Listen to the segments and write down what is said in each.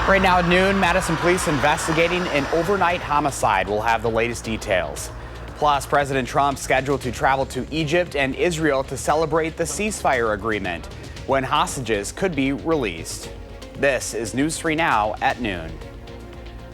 Right now at noon, Madison police investigating an overnight homicide. We'll have the latest details. Plus, President Trump scheduled to travel to Egypt and Israel to celebrate the ceasefire agreement when hostages could be released. This is News 3 Now at noon.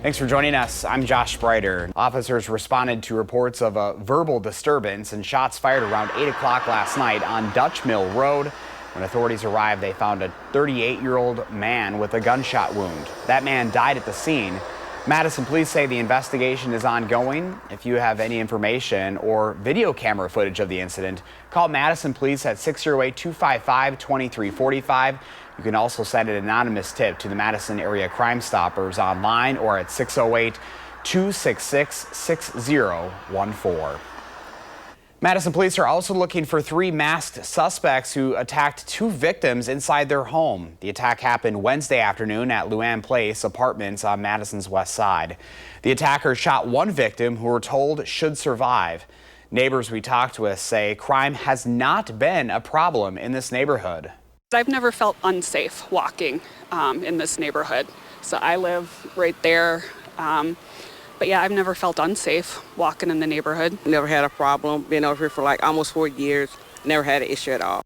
Thanks for joining us. I'm Josh Sprider. Officers responded to reports of a verbal disturbance and shots fired around 8 o'clock last night on Dutch Mill Road. When authorities arrived, they found a 38-year-old man with a gunshot wound. That man died at the scene. Madison police say the investigation is ongoing. If you have any information or video camera footage of the incident, call Madison police at 608-255-2345. You can also send an anonymous tip to the Madison Area Crime Stoppers online or at 608-266-6014. Madison police are also looking for 3 masked suspects who attacked 2 victims inside their home. The attack happened Wednesday afternoon at Luann Place Apartments on Madison's west side. The attacker shot 1 victim who were told should survive. Neighbors we talked with say crime has not been a problem in this neighborhood. I've never felt unsafe walking in this neighborhood. So I live right there. But yeah, I've never felt unsafe walking in the neighborhood. Never had a problem. Been over here for like almost 4 years. Never had an issue at all.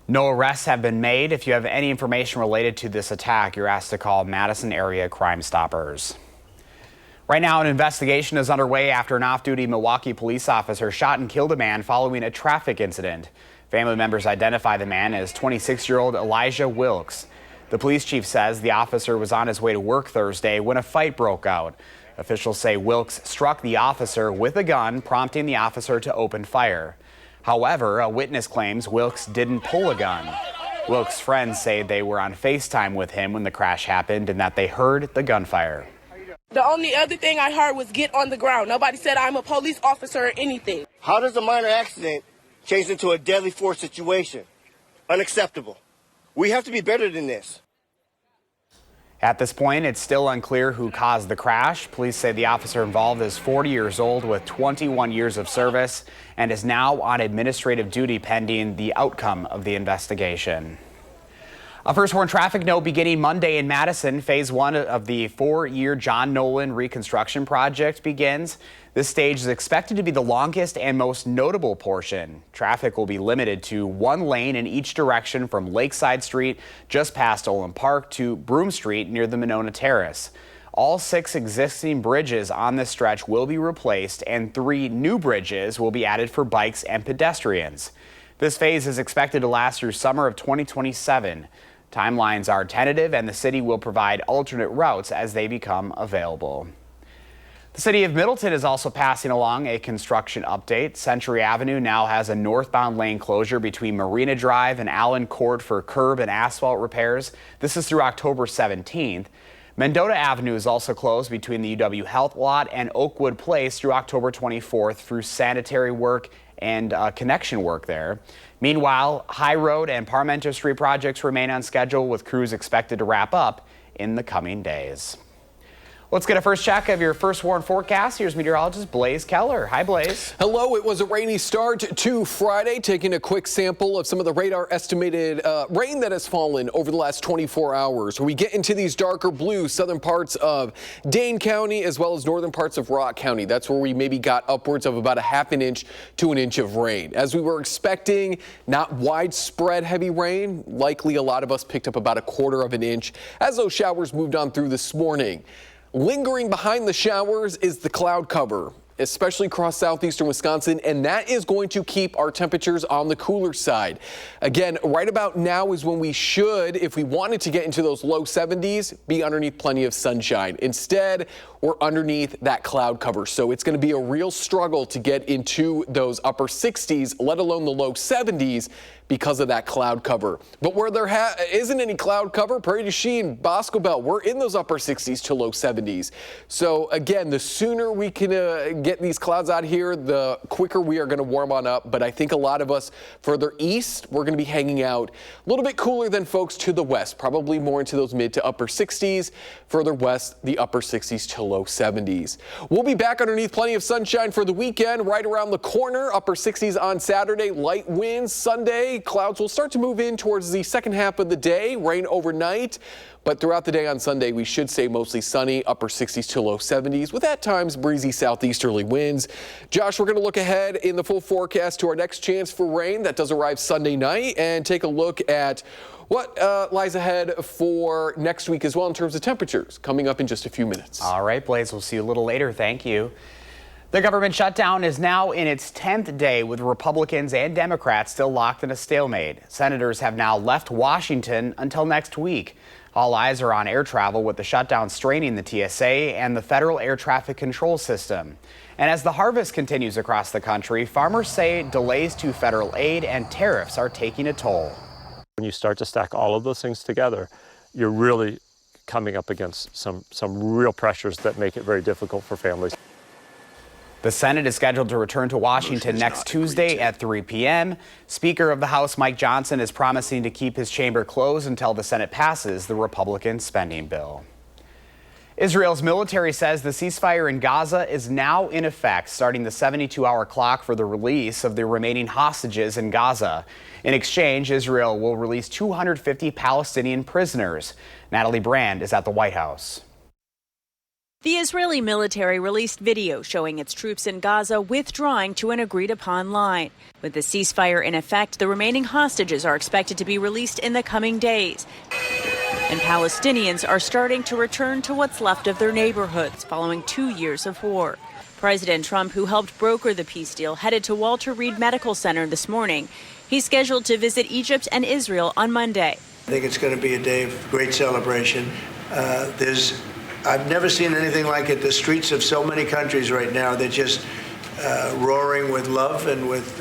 No arrests have been made. If you have any information related to this attack, you're asked to call Madison Area Crime Stoppers. Right now, an investigation is underway after an off-duty Milwaukee police officer shot and killed a man following a traffic incident. Family members identify the man as 26-year-old Elijah Wilkes. The police chief says the officer was on his way to work Thursday when a fight broke out. Officials say Wilkes struck the officer with a gun, prompting the officer to open fire. However, a witness claims Wilkes didn't pull a gun. Wilkes' friends say they were on FaceTime with him when the crash happened and that they heard the gunfire. The only other thing I heard was get on the ground. Nobody said I'm a police officer or anything. How does a minor accident change into a deadly force situation? Unacceptable. We have to be better than this. At this point, it's still unclear who caused the crash. Police say the officer involved is 40 years old with 21 years of service and is now on administrative duty pending the outcome of the investigation. A first warn traffic note beginning Monday in Madison. Phase 1 of the 4-year John Nolan reconstruction project begins. This stage is expected to be the longest and most notable portion. Traffic will be limited to 1 lane in each direction from Lakeside Street just past Olin Park to Broome Street near the Monona Terrace. All 6 existing bridges on this stretch will be replaced and 3 new bridges will be added for bikes and pedestrians. This phase is expected to last through summer of 2027. Timelines are tentative and the city will provide alternate routes as they become available. The city of Middleton is also passing along a construction update. Century Avenue now has a northbound lane closure between Marina Drive and Allen Court for curb and asphalt repairs. This is through October 17th. Mendota Avenue is also closed between the UW Health lot and Oakwood Place through October 24th through sanitary work and connection work there. Meanwhile, High Road and Parmenter Street projects remain on schedule with crews expected to wrap up in the coming days. Let's get a first check of your first warn forecast. Here's meteorologist Blaze Keller. Hi, Blaze. Hello. It was a rainy start to Friday, taking a quick sample of some of the radar estimated rain that has fallen over the last 24 hours. We get into these darker blue southern parts of Dane County as well as northern parts of Rock County. That's where we maybe got upwards of about a ½ inch to an inch of rain. As we were expecting, not widespread heavy rain. Likely a lot of us picked up about ¼ inch as those showers moved on through this morning. Lingering behind the showers is the cloud cover, especially across southeastern Wisconsin, and that is going to keep our temperatures on the cooler side. Again, right about now is when we should, if we wanted to get into those low 70s, be underneath plenty of sunshine. Instead, we're underneath that cloud cover, so it's going to be a real struggle to get into those upper 60s, let alone the low 70s, because of that cloud cover. But where there isn't any cloud cover, Prairie du Chien, Bosco Belt, we're in those upper 60s to low 70s. So again, the sooner we can get these clouds out here, the quicker we are going to warm on up. But I think a lot of us further east, we're going to be hanging out a little bit cooler than folks to the west, probably more into those mid to upper 60s. Further west, the upper 60s to low 70s. We'll be back underneath plenty of sunshine for the weekend, right around the corner, upper 60s on Saturday, light winds Sunday. Sunday, clouds will start to move in towards the second half of the day, rain overnight. But throughout the day on Sunday, we should stay mostly sunny, upper 60s to low 70s, with at times breezy southeasterly winds. Josh, we're going to look ahead in the full forecast to our next chance for rain that does arrive Sunday night and take a look at what lies ahead for next week as well in terms of temperatures coming up in just a few minutes. All right, Blaze, we'll see you a little later. Thank you. The government shutdown is now in its 10th day, with Republicans and Democrats still locked in a stalemate. Senators have now left Washington until next week. All eyes are on air travel, with the shutdown straining the TSA and the federal air traffic control system. And as the harvest continues across the country, farmers say delays to federal aid and tariffs are taking a toll. When you start to stack all of those things together, you're really coming up against some real pressures that make it very difficult for families. The Senate is scheduled to return to Washington next Tuesday at 3 p.m. Speaker of the House Mike Johnson is promising to keep his chamber closed until the Senate passes the Republican spending bill. Israel's military says the ceasefire in Gaza is now in effect, starting the 72-hour clock for the release of the remaining hostages in Gaza. In exchange, Israel will release 250 Palestinian prisoners. Natalie Brand is at the White House. The Israeli military released video showing its troops in Gaza withdrawing to an agreed-upon line. With the ceasefire in effect, the remaining hostages are expected to be released in the coming days. And Palestinians are starting to return to what's left of their neighborhoods following 2 years of war. President Trump, who helped broker the peace deal, headed to Walter Reed Medical Center this morning. He's scheduled to visit Egypt and Israel on Monday. I think it's going to be a day of great celebration. I've never seen anything like it. The streets of so many countries right now, they're just roaring with love and with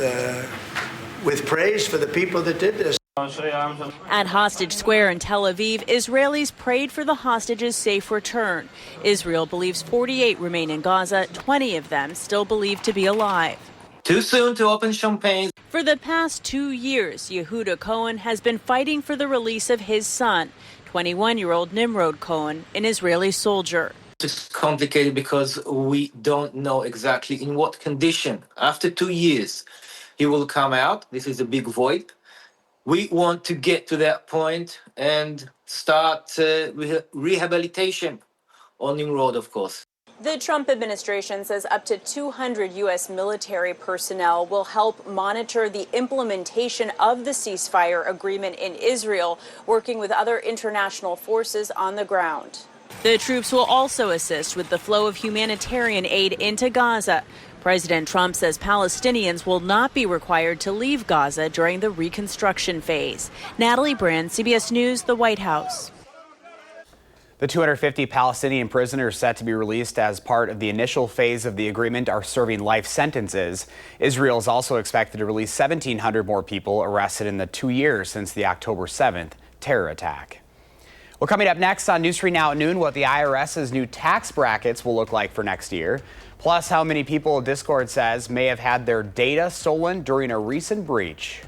praise for the people that did this. At Hostage Square in Tel Aviv, Israelis prayed for the hostages' safe return. Israel believes 48 remain in Gaza, 20 of them still believed to be alive. Too soon to open champagne. For the past 2 years, Yehuda Cohen has been fighting for the release of his son, 21-year-old Nimrod Cohen, an Israeli soldier. It's complicated because we don't know exactly in what condition. After 2 years, he will come out. This is a big void. We want to get to that point and start rehabilitation on Nimrod, of course. The Trump administration says up to 200 U.S. military personnel will help monitor the implementation of the ceasefire agreement in Israel, working with other international forces on the ground. The troops will also assist with the flow of humanitarian aid into Gaza. President Trump says Palestinians will not be required to leave Gaza during the reconstruction phase. Natalie Brand, CBS News, the White House. The 250 Palestinian prisoners set to be released as part of the initial phase of the agreement are serving life sentences. Israel is also expected to release 1,700 more people arrested in the 2 years since the October 7th terror attack. Well, coming up next on News 3 Now at noon, what the IRS's new tax brackets will look like for next year. Plus, how many people Discord says may have had their data stolen during a recent breach.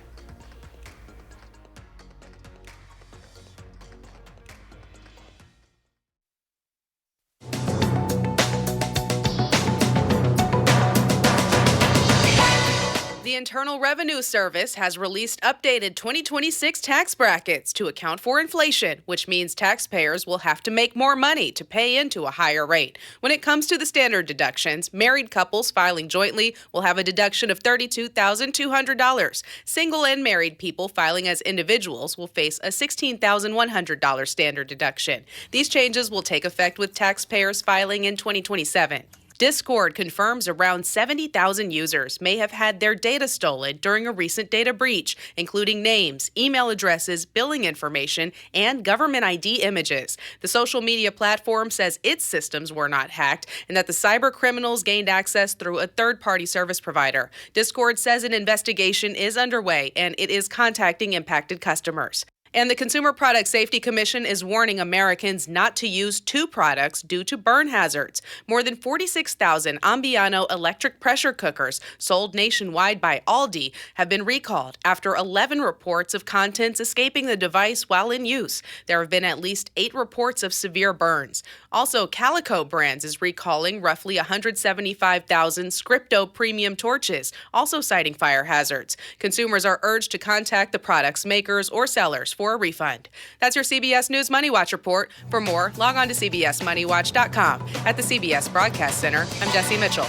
The Internal Revenue Service has released updated 2026 tax brackets to account for inflation, which means taxpayers will have to make more money to pay into a higher rate. When it comes to the standard deductions, married couples filing jointly will have a deduction of $32,200. Single and married people filing as individuals will face a $16,100 standard deduction. These changes will take effect with taxpayers filing in 2027. Discord confirms around 70,000 users may have had their data stolen during a recent data breach, including names, email addresses, billing information, and government ID images. The social media platform says its systems were not hacked and that the cyber criminals gained access through a third-party service provider. Discord says an investigation is underway and it is contacting impacted customers. And the Consumer Product Safety Commission is warning Americans not to use two products due to burn hazards. More than 46,000 Ambiano electric pressure cookers sold nationwide by Aldi have been recalled after 11 reports of contents escaping the device while in use. There have been at least 8 reports of severe burns. Also, Calico Brands is recalling roughly 175,000 Scripto premium torches, also citing fire hazards. Consumers are urged to contact the product's makers or sellers for a refund. That's your CBS News Money Watch report. For more, log on to cbsmoneywatch.com. At the CBS Broadcast Center, I'm Jesse Mitchell.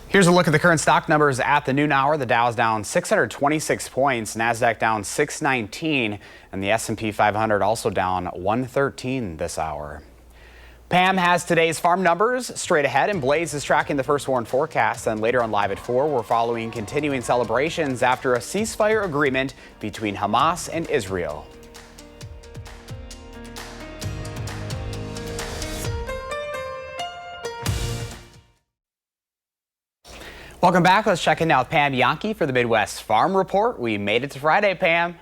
Here's a look at the current stock numbers at the noon hour. The Dow's down 626 points, NASDAQ down 619, and the S&P 500 also down 113 this hour. Pam has today's farm numbers straight ahead, and Blaze is tracking the first warn forecast. And later on Live at 4, we're following continuing celebrations after a ceasefire agreement between Hamas and Israel. Welcome back. Let's check in now with Pam Yankee for the Midwest Farm Report. We made it to Friday, Pam.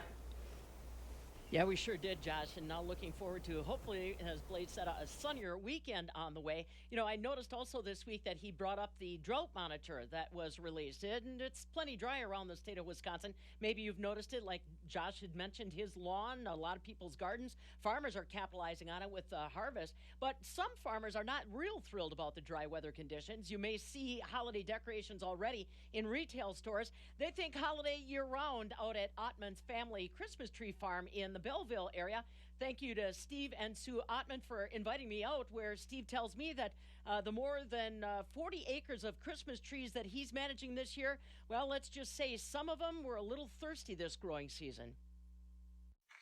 Yeah, we sure did, Josh, and now looking forward to, hopefully, as Blade said, a sunnier weekend on the way. You know, I noticed also this week that he brought up the drought monitor that was released, and it's plenty dry around the state of Wisconsin. Maybe you've noticed it, like Josh had mentioned, his lawn, a lot of people's gardens. Farmers are capitalizing on it with harvest, but some farmers are not real thrilled about the dry weather conditions. You may see holiday decorations already in retail stores. They think holiday year-round out at Ottman's family Christmas tree farm in the Belleville area. Thank you to Steve and Sue Ottman for inviting me out, where Steve tells me that the more than 40 acres of Christmas trees that he's managing this year, well, let's just say some of them were a little thirsty this growing season.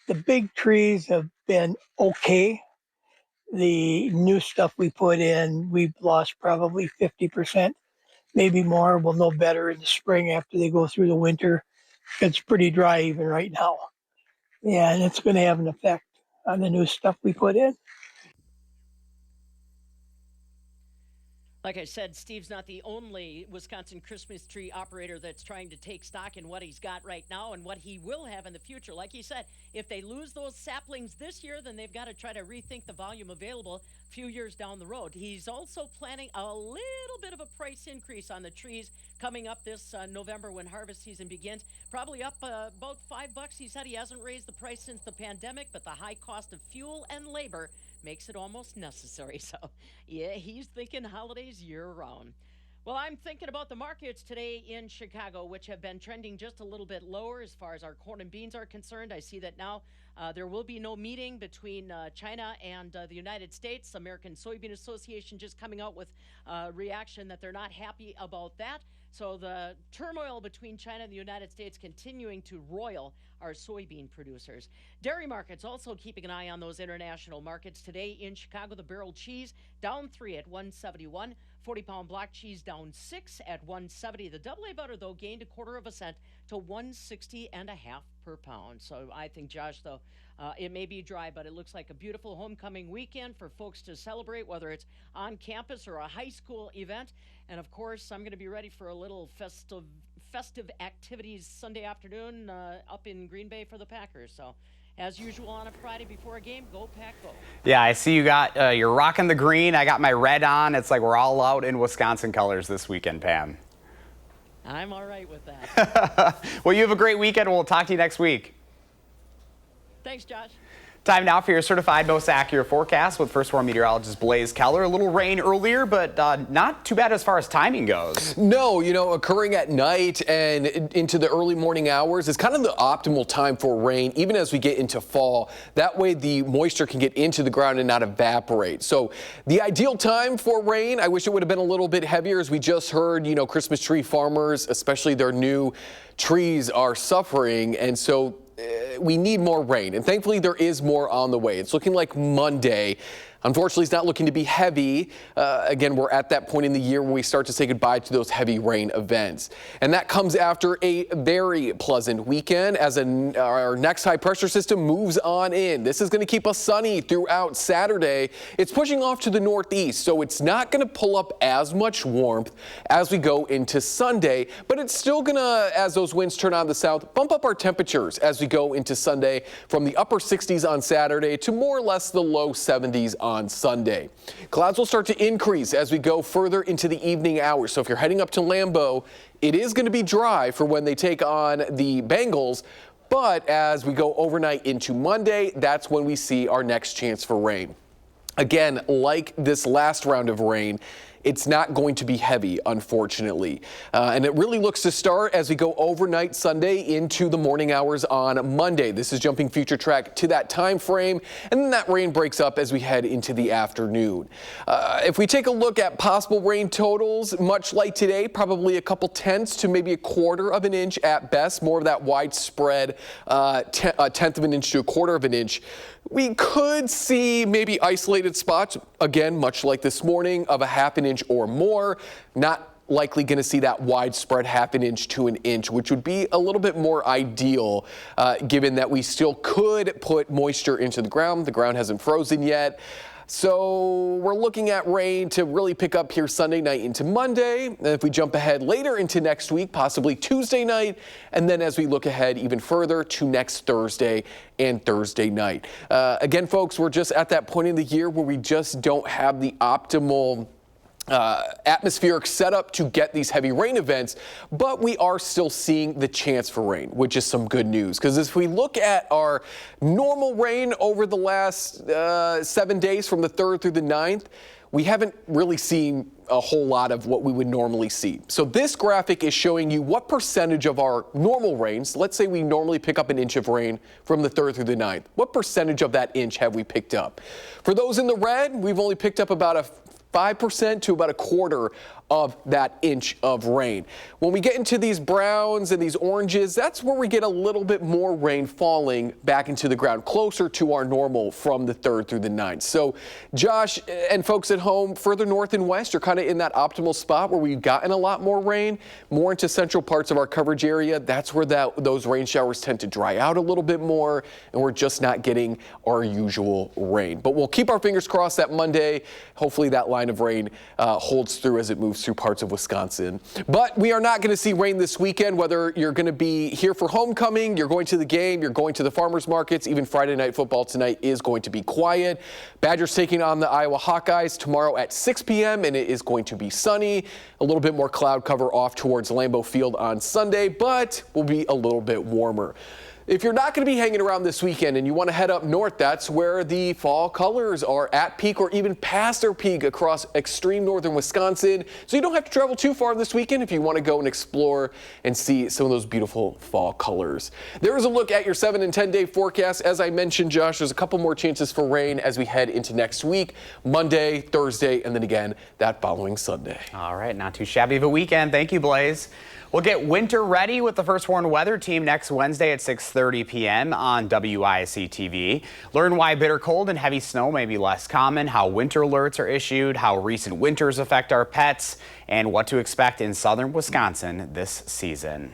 The big trees have been okay. The new stuff we put in, we've lost probably 50%, maybe more. We'll know better in the spring after they go through the winter. It's pretty dry even right now. Yeah, and it's going to have an effect on the new stuff we put in. Like I said, Steve's not the only Wisconsin Christmas tree operator that's trying to take stock in what he's got right now and what he will have in the future. Like he said, if they lose those saplings this year, then they've got to try to rethink the volume available a few years down the road. He's also planning a little bit of a price increase on the trees coming up this November when harvest season begins. Probably up about $5. He said he hasn't raised the price since the pandemic, but the high cost of fuel and labor makes it almost necessary. So, yeah, he's thinking holidays year-round. Well, I'm thinking about the markets today in Chicago, which have been trending just a little bit lower as far as our corn and beans are concerned. I see that now there will be no meeting between China and the United States. American Soybean Association just coming out with a reaction that they're not happy about that. So the turmoil between China and the United States continuing to roil our soybean producers. Dairy markets also keeping an eye on those international markets. Today in Chicago, the barrel cheese down 3 at 171. 40-pound block cheese down 6 at 170. The AA butter, though, gained 1/4 cent to 160.5 per pound. So I think, Josh, though, it may be dry, but it looks like a beautiful homecoming weekend for folks to celebrate, whether it's on campus or a high school event. And, of course, I'm going to be ready for a little festive activities Sunday afternoon up in Green Bay for the Packers. So, as usual on a Friday before a game, go Pack Go. Yeah, I see you got, you're rocking the green. I got my red on. It's like we're all out in Wisconsin colors this weekend, Pam. I'm all right with that. Well, you have a great weekend. We'll talk to you next week. Thanks, Josh. Time now for your certified most accurate forecast with First Warn meteorologist Blaze Keller. A little rain earlier, but not too bad as far as timing goes. No, you know, occurring at night and into the early morning hours is kind of the optimal time for rain, even as we get into fall. That way the moisture can get into the ground and not evaporate. So the ideal time for rain, I wish it would have been a little bit heavier. As we just heard, you know, Christmas tree farmers, especially their new trees, are suffering. And so we need more rain, and thankfully there is more on the way. It's looking like Monday. Unfortunately, it's not looking to be heavy. Again, we're at that point in the year where we start to say goodbye to those heavy rain events. And that comes after a very pleasant weekend as our next high pressure system moves on in. This is going to keep us sunny throughout Saturday. It's pushing off to the northeast, so it's not going to pull up as much warmth as we go into Sunday, but it's still going to, as those winds turn on the south, bump up our temperatures as we go into Sunday from the upper 60s on Saturday to more or less the low 70s on Sunday. Clouds will start to increase as we go further into the evening hours. So if you're heading up to Lambeau, it is going to be dry for when they take on the Bengals. But as we go overnight into Monday, that's when we see our next chance for rain. Again, like this last round of rain, it's not going to be heavy, unfortunately. And it really looks to start as we go overnight Sunday into the morning hours on Monday. This is jumping future track to that time frame, and then that rain breaks up as we head into the afternoon. If we take a look at possible rain totals, much like today, probably a couple tenths to maybe a quarter of an inch at best, more of that widespread a tenth of an inch to a quarter of an inch. We could see maybe isolated spots, again, much like this morning, of a half an inch or more. Not likely going to see that widespread half an inch to an inch, which would be a little bit more ideal, given that we still could put moisture into the ground. The ground hasn't frozen yet. So we're looking at rain to really pick up here Sunday night into Monday. And if we jump ahead later into next week, possibly Tuesday night, and then as we look ahead even further to next Thursday and Thursday night. Again, folks, we're just at that point in the year where we just don't have the optimal atmospheric setup to get these heavy rain events, but we are still seeing the chance for rain, which is some good news. Because if we look at our normal rain over the last 7 days from the 3rd through the 9th, we haven't really seen a whole lot of what we would normally see. So this graphic is showing you what percentage of our normal rains, let's say we normally pick up an inch of rain from the 3rd through the 9th, what percentage of that inch have we picked up? For those in the red, we've only picked up about a 5% to about a quarter of that inch of rain. When we get into these browns and these oranges, that's where we get a little bit more rain falling back into the ground, closer to our normal from the 3rd through the 9th. So Josh and folks at home, further north and west, are kind of in that optimal spot where we've gotten a lot more rain, more into central parts of our coverage area. That's where those rain showers tend to dry out a little bit more, and we're just not getting our usual rain. But we'll keep our fingers crossed that Monday, hopefully that line of rain holds through as it moves through parts of Wisconsin. But we are not going to see rain this weekend, whether you're going to be here for homecoming, you're going to the game, you're going to the farmers markets. Even Friday night football tonight is going to be quiet. Badgers taking on the Iowa Hawkeyes tomorrow at 6 p.m. and it is going to be sunny. A little bit more cloud cover off towards Lambeau Field on Sunday, but will be a little bit warmer. If you're not going to be hanging around this weekend and you want to head up north, that's where the fall colors are at peak or even past their peak across extreme northern Wisconsin. So you don't have to travel too far this weekend if you want to go and explore and see some of those beautiful fall colors. There is a look at your 7 and 10 day forecast. As I mentioned, Josh, there's a couple more chances for rain as we head into next week, Monday, Thursday, and then again that following Sunday. All right, not too shabby of a weekend. Thank you, Blaze. We'll get winter ready with the First Warn Weather Team next Wednesday at 6:30 p.m. on WISC-TV. Learn why bitter cold and heavy snow may be less common, how winter alerts are issued, how recent winters affect our pets, and what to expect in southern Wisconsin this season.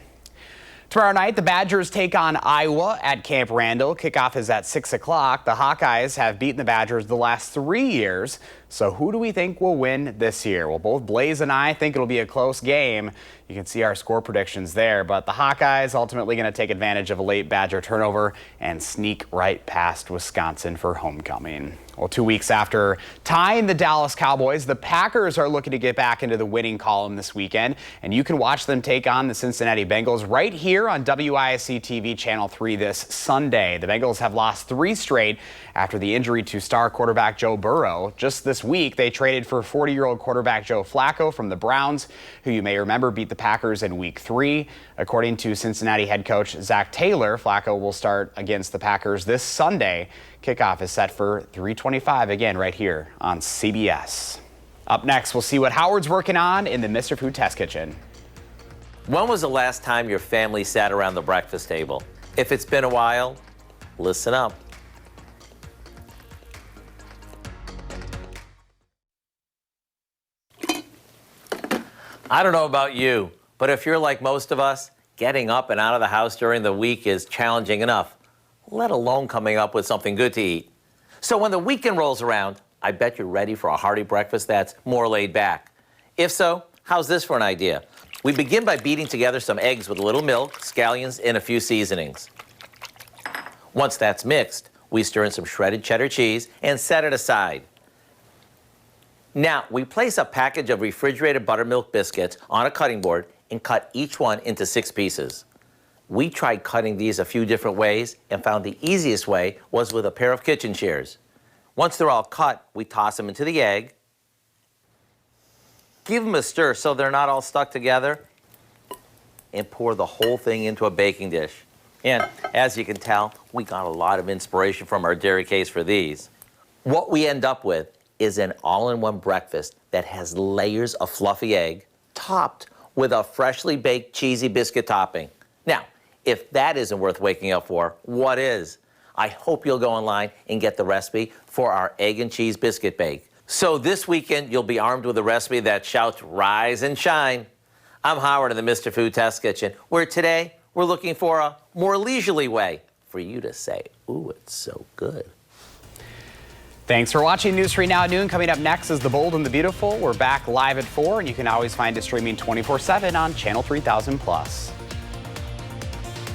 Tomorrow night, the Badgers take on Iowa at Camp Randall. Kickoff is at 6 o'clock. The Hawkeyes have beaten the Badgers the last 3 years. So who do we think will win this year? Well, both Blaze and I think it'll be a close game. You can see our score predictions there. But the Hawkeyes ultimately going to take advantage of a late Badger turnover and sneak right past Wisconsin for homecoming. Well, 2 weeks after tying the Dallas Cowboys, the Packers are looking to get back into the winning column this weekend. And you can watch them take on the Cincinnati Bengals right here on WISC-TV Channel 3 this Sunday. The Bengals have lost 3 straight after the injury to star quarterback Joe Burrow. Just this week, they traded for 40-year-old quarterback Joe Flacco from the Browns, who you may remember beat the Packers in Week 3. According to Cincinnati head coach Zach Taylor, Flacco will start against the Packers this Sunday. Kickoff is set for 3:25 again right here on CBS. Up next, we'll see what Howard's working on in the Mr. Food Test Kitchen. When was the last time your family sat around the breakfast table? If it's been a while, listen up. I don't know about you, but if you're like most of us, getting up and out of the house during the week is challenging enough, let alone coming up with something good to eat. So when the weekend rolls around, I bet you're ready for a hearty breakfast that's more laid back. If so, how's this for an idea? We begin by beating together some eggs with a little milk, scallions, and a few seasonings. Once that's mixed, we stir in some shredded cheddar cheese and set it aside. Now, we place a package of refrigerated buttermilk biscuits on a cutting board and cut each one into 6 pieces. We tried cutting these a few different ways and found the easiest way was with a pair of kitchen shears. Once they're all cut, we toss them into the egg, give them a stir so they're not all stuck together, and pour the whole thing into a baking dish. And as you can tell, we got a lot of inspiration from our dairy case for these. What we end up with is an all-in-one breakfast that has layers of fluffy egg topped with a freshly baked cheesy biscuit topping. Now, if that isn't worth waking up for, what is? I hope you'll go online and get the recipe for our egg and cheese biscuit bake. So this weekend, you'll be armed with a recipe that shouts rise and shine. I'm Howard in the Mr. Food Test Kitchen, where today we're looking for a more leisurely way for you to say, ooh, it's so good. Thanks for watching News 3 Now at noon. Coming up next is The Bold and the Beautiful. We're back live at 4, and you can always find us streaming 24/7 on Channel 3000+.